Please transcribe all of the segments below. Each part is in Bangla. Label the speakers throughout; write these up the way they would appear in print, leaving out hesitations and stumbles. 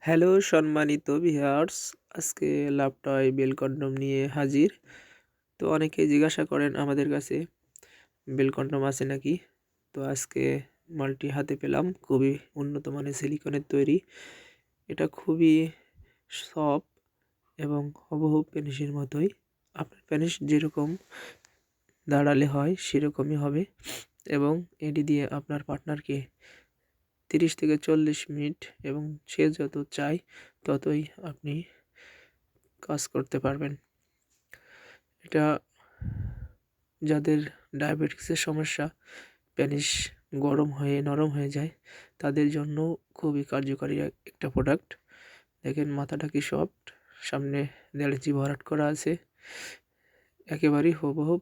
Speaker 1: হ্যালো সম্মানিত ভিউয়ার্স, আজকে লাভ টয় বেল কন্ডম নিয়ে হাজির। তো অনেকেই জিজ্ঞাসা করেন আমাদের কাছে বেল কন্ডম আছে নাকি। তো আজকে মালটি হাতে পেলাম, খুবই উন্নত মানের সিলিকনের তৈরি। এটা খুবই সফট এবং হুবহু পেনিসের মতোই। আপনার পেনিস যেরকম দাঁড়ালে হয় সেরকমই হবে এবং এটি দিয়ে আপনার পার্টনারকে 30 থেকে 40 মিনিট এবং সে যত চায় ততই আপনি কাজ করতে পারবেন। এটা যাদের ডায়াবেটিক্সের সমস্যা, পেনিস গরম হয়ে নরম হয়ে যায়, তাদের জন্য খুবই কার্যকারী একটা প্রোডাক্ট। দেখেন মাথাটা কি সফট, সামনে 1.5 ইঞ্চি ভরাট করা আছে, একেবারেই হুবহু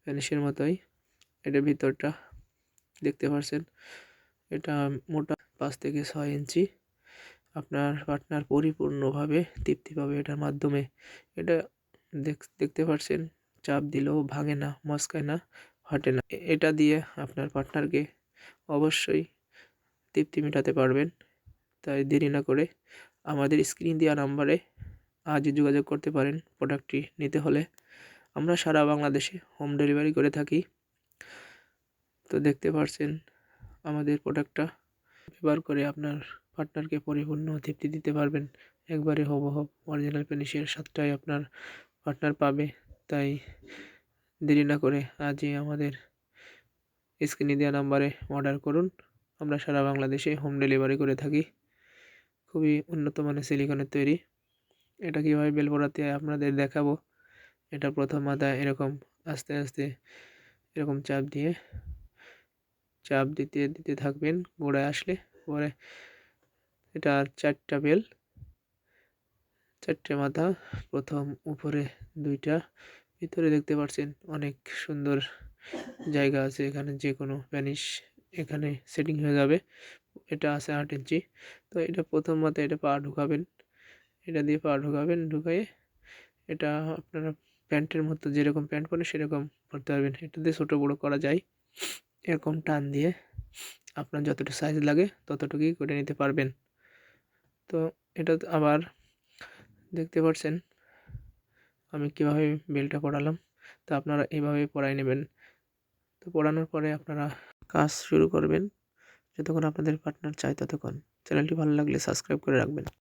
Speaker 1: পেনিসের মতোই। এটা ভিতরটা দেখতে পাচ্ছেন, এটা মোটা 5 থেকে 6 ইঞ্চি। আপনার পার্টনার পরিপূর্ণভাবে তৃপ্তি পাবে এটার মাধ্যমে। এটা দেখতে পাচ্ছেন, চাপ দিলেও ভাঙে না, মচকায় না, ফাটে না। এটা দিয়ে আপনার পার্টনারকে অবশ্যই তৃপ্তি মেটাতে পারবেন। তাই দেরি না করে আমাদের স্ক্রিন দেওয়া নাম্বারে আজই যোগাযোগ করতে পারেন প্রোডাক্টটি নিতে হলে। আমরা সারা বাংলাদেশে হোম ডেলিভারি করে থাকি। তো দেখতে পাচ্ছেন আমাদের প্রোডাক্টটা ব্যবহার করে আপনার পার্টনারকে পরিপূর্ণ তৃপ্তি দিতে পারবেন। একবারে হুবহু অরিজিনাল পেনিসের স্বাদটাই আপনার পার্টনার পাবে। তাই দেরি না করে আজই আমাদের স্ক্রিনে দেওয়া নাম্বারে অর্ডার করুন। আমরা সারা বাংলাদেশে হোম ডেলিভারি করে থাকি। খুবই উন্নত মানের সিলিকনের তৈরি। এটা কীভাবে বেল পড়াতে হয় আপনাদের দেখাবো। এটা প্রথম মাথায় এরকম আস্তে আস্তে এরকম চাপ দিতে দিতে থাকবেন, গোড়ায় আসলে পরে এটা 4টা বেল, 4টে মাথা। প্রথম উপরে 2টা, ভিতরে দেখতে পাচ্ছেন অনেক সুন্দর জায়গা আছে, এখানে যে কোনো প্যানিস এখানে সেটিং হয়ে যাবে। এটা আছে 8 ইঞ্চি। তো এটা প্রথম মাথায় এটা পা ঢুকাবেন, এটা দিয়ে পা ঢুকাবেন, ঢুকায়ে এটা আপনারা প্যান্টের মতো যেরকম প্যান্ট পরে সেরকম করতে পারবেন। এটা দিয়ে ছোটো বড়ো করা যায়, এরকম টান দিয়ে আপনার যতটুকু সাইজ লাগে ততটুকুই করে নিতে পারবেন। তো এটা আবার দেখতে পাচ্ছেন আমি কীভাবে বেলটা পড়ালাম। তো আপনারা এইভাবে পড়াই নেবেন। তো পড়ানোর পরে আপনারা কাজ শুরু করবেন যতক্ষণ আপনাদের পার্টনার চায় ততক্ষণ। চ্যানেলটি ভালো লাগলে সাবস্ক্রাইব করে রাখবেন।